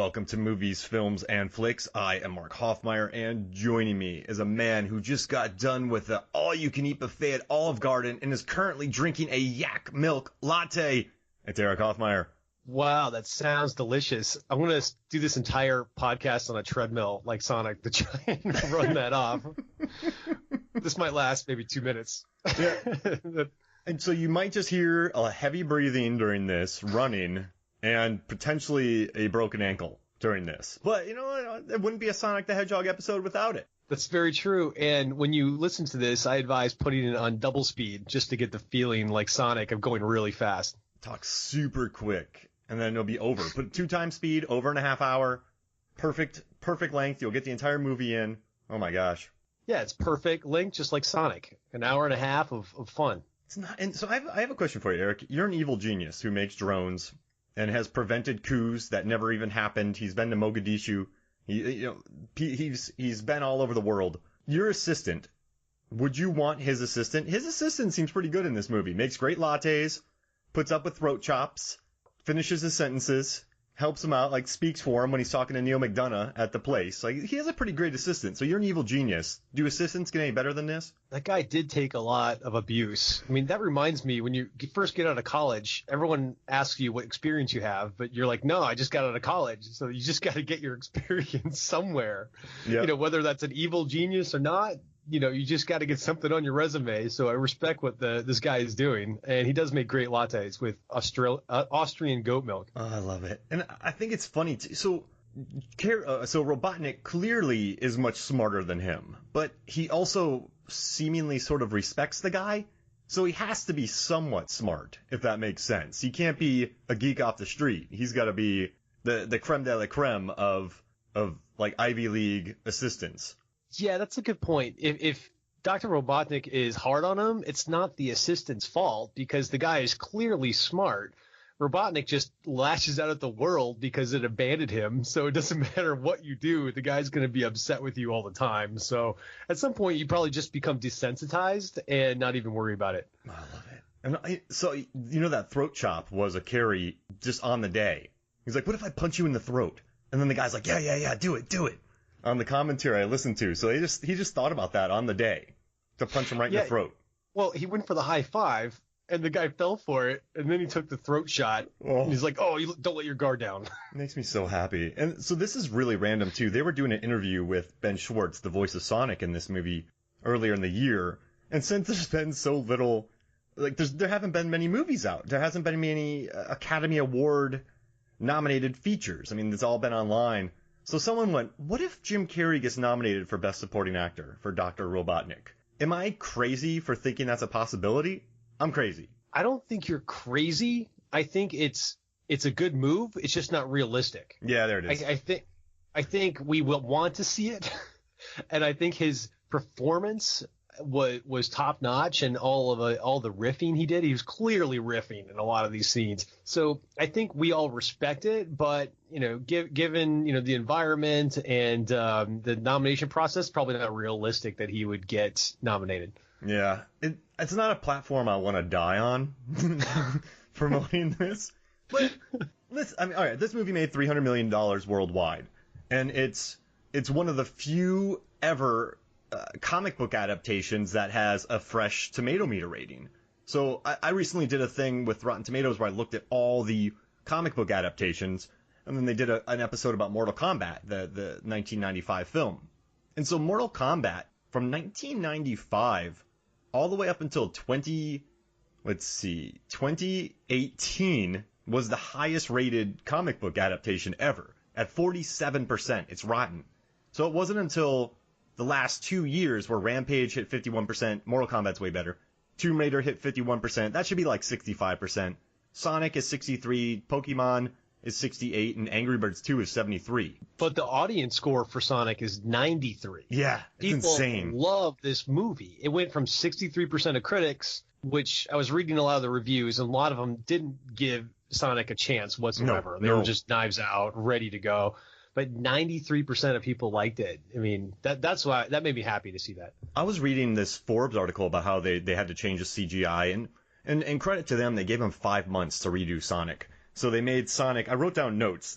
Welcome to Movies, Films, and Flicks. I am Mark Hoffmeyer, and joining me is a man who just got done with the all-you-can-eat buffet at Olive Garden and is currently drinking a yak milk latte. It's Erik Hoffmeyer. Wow, that sounds delicious. I'm going to do this entire podcast on a treadmill like Sonic the Giant and run that off. This might last maybe 2 minutes. Yeah. And so you might just hear a heavy breathing during this, running, and potentially a broken ankle during this. But, you know, it wouldn't be a Sonic the Hedgehog episode without it. That's very true. And when you listen to this, I advise putting it on double speed just to get the feeling like Sonic of going really fast. Talk super quick, and then it'll be over. Put 2x speed, over in a half hour. Perfect length. You'll get the entire movie in. Oh my gosh. Yeah, it's perfect length, just like Sonic. An hour and a half of fun. It's not. And so I have a question for you, Erik. You're an evil genius who makes drones and has prevented coups that never even happened. He's been to Mogadishu. He's been all over the world. Your assistant, would you want his assistant? His assistant seems pretty good in this movie. Makes great lattes, puts up with throat chops, finishes his sentences, helps him out, like speaks for him when he's talking to Neil McDonough at the place. Like, he has a pretty great assistant. So you're an evil genius. Do assistants get any better than this? That guy did take a lot of abuse. I mean, that reminds me, when you first get out of college, everyone asks you what experience you have, but you're like, no, I just got out of college. So you just got to get your experience somewhere. Yep. You know, whether that's an evil genius or not, you know, you just got to get something on your resume. So I respect what this guy is doing. And he does make great lattes with Austrian goat milk. Oh, I love it. And I think it's funny, too. So Robotnik clearly is much smarter than him, but he also seemingly sort of respects the guy. So he has to be somewhat smart, if that makes sense. He can't be a geek off the street. He's got to be the creme de la creme of like Ivy League assistants. Yeah, that's a good point. If Dr. Robotnik is hard on him, it's not the assistant's fault because the guy is clearly smart. Robotnik just lashes out at the world because it abandoned him. So it doesn't matter what you do, the guy's going to be upset with you all the time. So at some point, you probably just become desensitized and not even worry about it. I love it. And so, you know, that throat chop was a Carrey just on the day. He's like, what if I punch you in the throat? And then the guy's like, yeah, do it. On the commentary I listened to. So he just thought about that on the day to punch him right in the throat. Well, he went for the high five, and the guy fell for it, and then he took the throat shot. Oh. And he's like, don't let your guard down. Makes me so happy. And so this is really random, too. They were doing an interview with Ben Schwartz, the voice of Sonic in this movie, earlier in the year. And since there's been so little, like, there haven't been many movies out. There hasn't been many Academy Award nominated features. I mean, it's all been online. So someone went, what if Jim Carrey gets nominated for Best Supporting Actor for Dr. Robotnik? Am I crazy for thinking that's a possibility? I'm crazy. I don't think you're crazy. I think it's a good move. It's just not realistic. Yeah, there it is. I think we will want to see it. And I think his performance was top notch, and all the riffing he did, he was clearly riffing in a lot of these scenes. So I think we all respect it, but you know, given you know the environment and the nomination process, probably not realistic that he would get nominated. Yeah, it's not a platform I want to die on promoting this. But all right, this movie made $300 million worldwide, and it's one of the few ever comic book adaptations that has a fresh tomato meter rating. So I recently did a thing with Rotten Tomatoes where I looked at all the comic book adaptations, and then they did an episode about Mortal Kombat, the 1995 film. And so Mortal Kombat, from 1995 all the way up until 2018, was the highest rated comic book adaptation ever, at 47%. It's rotten. So it wasn't until the last 2 years where Rampage hit 51%, Mortal Kombat's way better, Tomb Raider hit 51%, that should be like 65%, Sonic is 63%, Pokemon is 68%, and Angry Birds 2 is 73%. But the audience score for Sonic is 93%. Yeah, it's insane. People love this movie. It went from 63% of critics, which I was reading a lot of the reviews, and a lot of them didn't give Sonic a chance whatsoever. They were just knives out, ready to go. But 93% of people liked it. I mean, that's why that made me happy to see that. I was reading this Forbes article about how they had to change the CGI, and credit to them, they gave them 5 months to redo Sonic. So they made Sonic. I wrote down notes.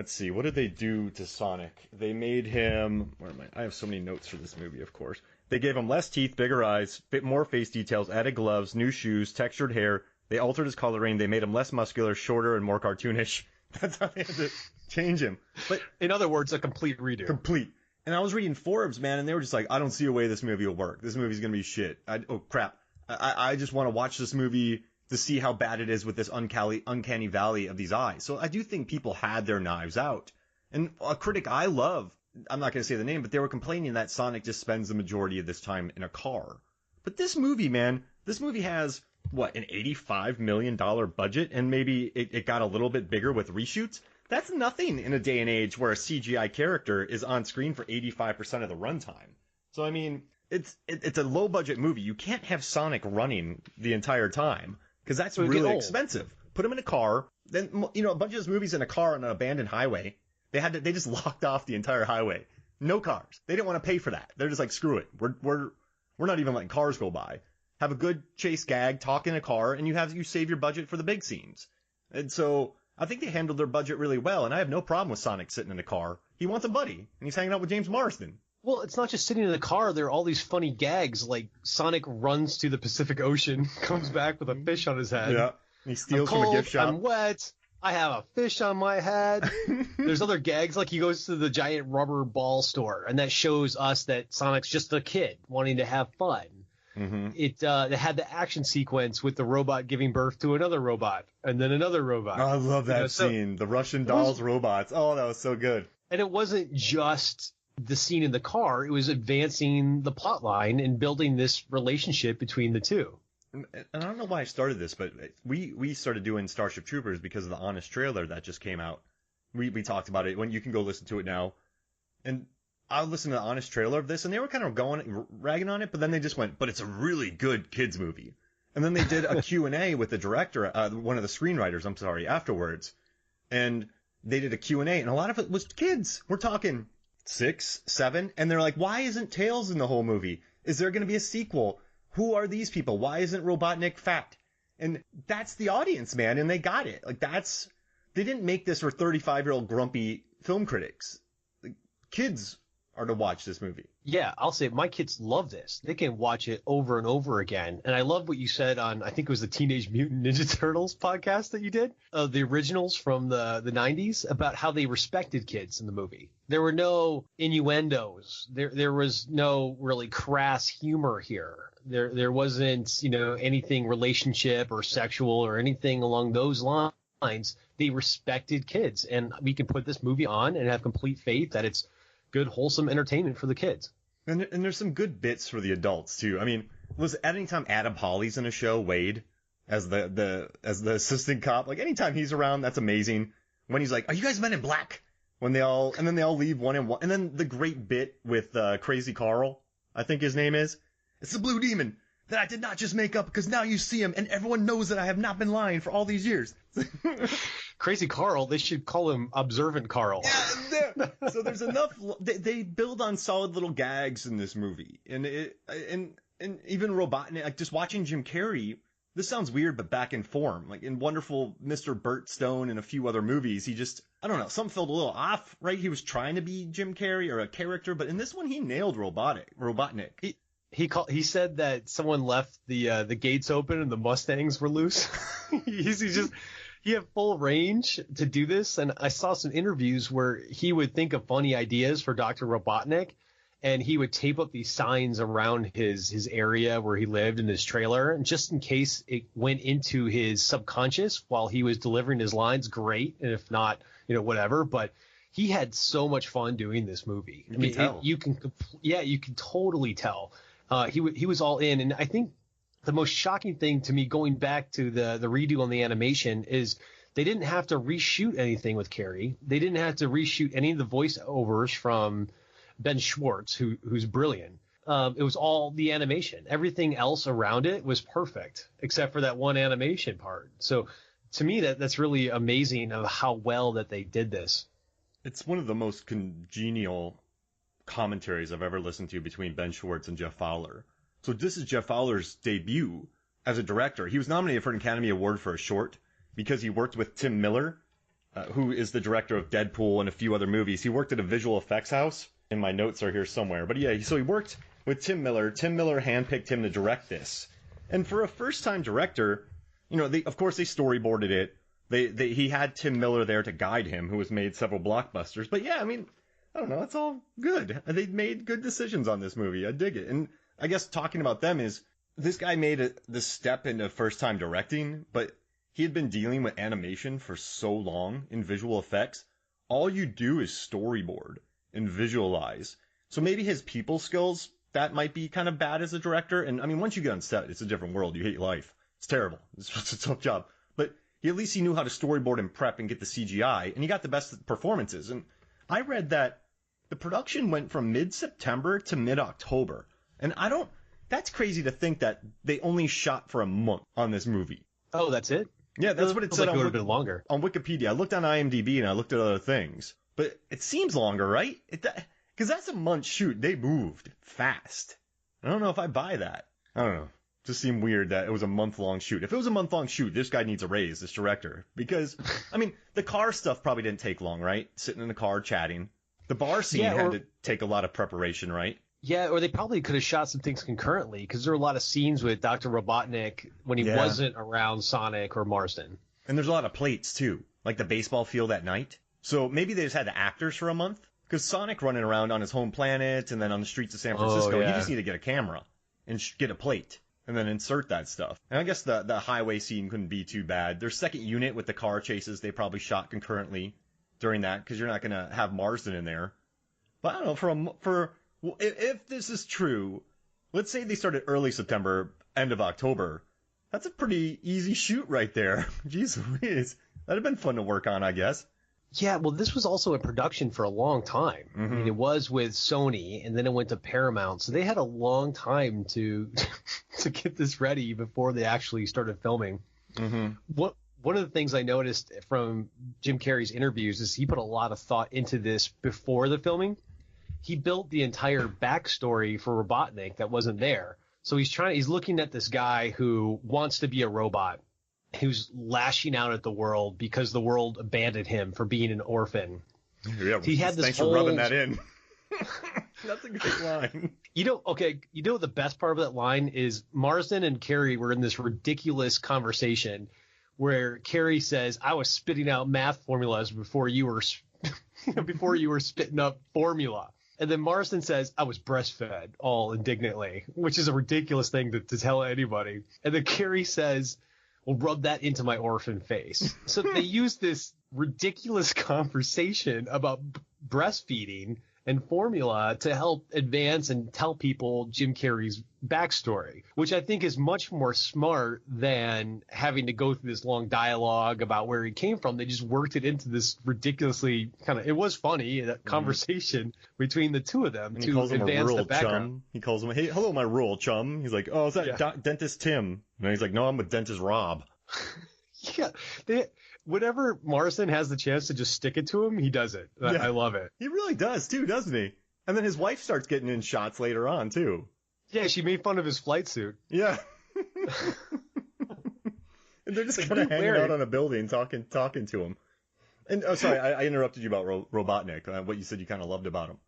Let's see, what did they do to Sonic? They made him... Where am I? I have so many notes for this movie, of course. They gave him less teeth, bigger eyes, bit more face details, added gloves, new shoes, textured hair. They altered his coloring. They made him less muscular, shorter, and more cartoonish. That's how they had to change him. But in other words, a complete redo. Complete. And I was reading Forbes, man, and they were just like, I don't see a way this movie will work. This movie's going to be shit. Oh, crap. I just want to watch this movie to see how bad it is with this uncanny valley of these eyes. So I do think people had their knives out. And a critic I love, I'm not going to say the name, but they were complaining that Sonic just spends the majority of this time in a car. But this movie, man, this movie has, what, an $85 million budget, and maybe it got a little bit bigger with reshoots? That's nothing in a day and age where a CGI character is on screen for 85% of the runtime. So, I mean, it's a low-budget movie. You can't have Sonic running the entire time, because that's really expensive. Put him in a car. Then, you know, a bunch of those movies in a car on an abandoned highway, they just locked off the entire highway. No cars. They didn't want to pay for that. They're just like, screw it. We're not even letting cars go by. Have a good chase gag, talk in a car, and you save your budget for the big scenes. And so I think they handled their budget really well, and I have no problem with Sonic sitting in a car. He wants a buddy, and he's hanging out with James Marsden. Well, it's not just sitting in the car. There are all these funny gags, like Sonic runs to the Pacific Ocean, comes back with a fish on his head. Yeah, he steals from a gift shop. I'm wet. I have a fish on my head. There's other gags, like he goes to the giant rubber ball store, and that shows us that Sonic's just a kid wanting to have fun. Mm-hmm. It had the action sequence with the robot giving birth to another robot, and then another robot. Oh, I love that scene. The Russian dolls robots. Oh, that was so good. And it wasn't just the scene in the car. It was advancing the plot line and building this relationship between the two. And I don't know why I started this, but we started doing Starship Troopers because of the Honest trailer that just came out. We talked about it. When you can go listen to it now. And I listened to the Honest trailer of this, and they were kind of ragging on it, but then they just went, but it's a really good kids movie. And then they did a Q&A with the director, one of the screenwriters, afterwards. And they did a Q&A, and a lot of it was kids. We're talking 6, 7, and they're like, why isn't Tails in the whole movie? Is there going to be a sequel? Who are these people? Why isn't Robotnik fat? And that's the audience, man, and they got it. Like, they didn't make this for 35-year-old grumpy film critics. Like, kids are to watch this movie. Yeah, I'll say my kids love this. They can watch it over and over again. And I love what you said on, I think it was the Teenage Mutant Ninja Turtles podcast that you did, the originals from the 90s, about how they respected kids in the movie. There were no innuendos. There was no really crass humor here. There wasn't, anything relationship or sexual or anything along those lines. They respected kids. And we can put this movie on and have complete faith that it's good, wholesome entertainment for the kids. And there's some good bits for the adults, too. I mean, anytime Adam Holly's in a show, Wade, as the assistant cop, like, anytime he's around, that's amazing. When he's like, are you guys Men in Black? And then they all leave one in one. And then the great bit with Crazy Carl, I think his name is. It's the Blue Demon that I did not just make up because now you see him and everyone knows that I have not been lying for all these years. Crazy Carl, they should call him Observant Carl. Yeah, so there's enough. They build on solid little gags in this movie, and even Robotnik. Like, just watching Jim Carrey. This sounds weird, but back in form. Like in Wonderful Mr. Burt Stone and a few other movies, he just, I don't know, something felt a little off, right? He was trying to be Jim Carrey or a character, but in this one, he nailed Robotnik. He said that someone left the gates open and the Mustangs were loose. He had full range to do this, and I saw some interviews where he would think of funny ideas for Dr. Robotnik, and he would tape up these signs around his area where he lived in his trailer, and just in case it went into his subconscious while he was delivering his lines, great, and if not, whatever. But he had so much fun doing this movie. You can totally tell. He was all in, and I think the most shocking thing to me, going back to the redo on the animation, is they didn't have to reshoot anything with Carrey. They didn't have to reshoot any of the voiceovers from Ben Schwartz, who's brilliant. It was all the animation. Everything else around it was perfect, except for that one animation part. So to me, that's really amazing of how well that they did this. It's one of the most congenial commentaries I've ever listened to between Ben Schwartz and Jeff Fowler. So this is Jeff Fowler's debut as a director. He was nominated for an Academy Award for a short because he worked with Tim Miller who is the director of Deadpool and a few other movies. He worked at a visual effects house, and my notes are here somewhere. But yeah, so he worked with Tim Miller. Tim Miller handpicked him to direct this. And for a first-time director, of course they storyboarded it. He had Tim Miller there to guide him, who has made several blockbusters. But yeah, I mean, I don't know, it's all good. They made good decisions on this movie. I dig it. And I guess talking about them is, this guy made the step into first-time directing, but he had been dealing with animation for so long in visual effects. All you do is storyboard and visualize. So maybe his people skills, that might be kind of bad as a director. And I mean, once you get on set, it's a different world. You hate life. It's terrible. It's a tough job. But at least he knew how to storyboard and prep and get the CGI, and he got the best performances. And I read that the production went from mid-September to mid-October. And that's crazy to think that they only shot for a month on this movie. Oh, that's it? Yeah, that's what it said on Wikipedia. I looked on IMDb and I looked at other things. But it seems longer, right? Because that's a month shoot. They moved fast. I don't know if I buy that. I don't know. It just seemed weird that it was a month-long shoot. If it was a month-long shoot, this guy needs a raise, this director. Because, I mean, the car stuff probably didn't take long, right? Sitting in the car chatting. The bar scene had to take a lot of preparation, right? Yeah, or they probably could have shot some things concurrently, because there were a lot of scenes with Dr. Robotnik when he wasn't around Sonic or Marsden. And there's a lot of plates, too, like the baseball field at night. So maybe they just had the actors for a month, because Sonic running around on his home planet and then on the streets of San Francisco, he just need to get a camera and get a plate and then insert that stuff. And I guess the highway scene couldn't be too bad. Their second unit with the car chases, they probably shot concurrently during that, because you're not going to have Marsden in there. But I don't know, if this is true, let's say they started early September, end of October. That's a pretty easy shoot right there. Jeez Louise. That'd have been fun to work on, I guess. Yeah, well, this was also in production for a long time. Mm-hmm. I mean, it was with Sony, and then it went to Paramount. So they had a long time to to get this ready before they actually started filming. Mm-hmm. One of the things I noticed from Jim Carrey's interviews is he put a lot of thought into this before the filming. He built the entire backstory for Robotnik that wasn't there. So he's looking at this guy who wants to be a robot, who's lashing out at the world because the world abandoned him for being an orphan. Yeah, he had this thanks for rubbing that in. That's a great line. You know what the best part of that line is? Marsden and Carrey were in this ridiculous conversation where Carrey says, "I was spitting out math formulas before you were spitting up formula." And then Marsden says, "I was breastfed," all indignantly, which is a ridiculous thing to tell anybody. And then Carrey says, "Well, rub that into my orphan face." So they use this ridiculous conversation about breastfeeding and formula to help advance and tell people Jim Carrey's backstory, which I think is much more smart than having to go through this long dialogue about where he came from. They just worked it into this ridiculously it was funny, that conversation between the two of them and to advance the background. Chum. He calls him, "Hey, hello, my rural chum." He's like, "Oh, is that Dentist Tim?" And he's like, "No, I'm with Dentist Rob." Yeah, whenever Marsden has the chance to just stick it to him, he does it. I love it. He really does, too, doesn't he? And then his wife starts getting in shots later on, too. Yeah, she made fun of his flight suit. Yeah. And they're just kind of hanging out on a building talking to him. And sorry, I interrupted you about Robotnik, what you said you kind of loved about him.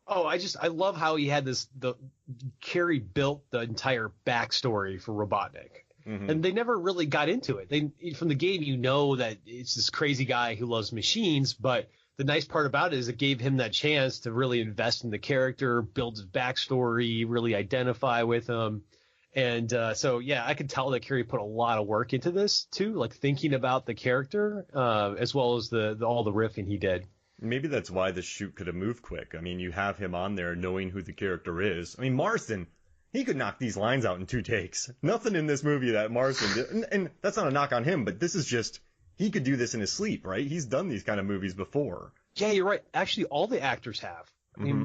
Oh, I love how he had Carrey built the entire backstory for Robotnik. Mm-hmm. And they never really got into it. From the game, that it's this crazy guy who loves machines, but the nice part about it is it gave him that chance to really invest in the character, build his backstory, really identify with him. And so, yeah, I could tell that Carrey put a lot of work into this, too, like thinking about the character as well as all the riffing he did. Maybe that's why the shoot could have moved quick. I mean, you have him on there knowing who the character is. I mean, Marsden, he could knock these lines out in 2 takes. Nothing in this movie that Marsden did. And that's not a knock on him, but this is just, he could do this in his sleep, right? He's done these kind of movies before. Yeah, you're right. Actually, all the actors have. I mean,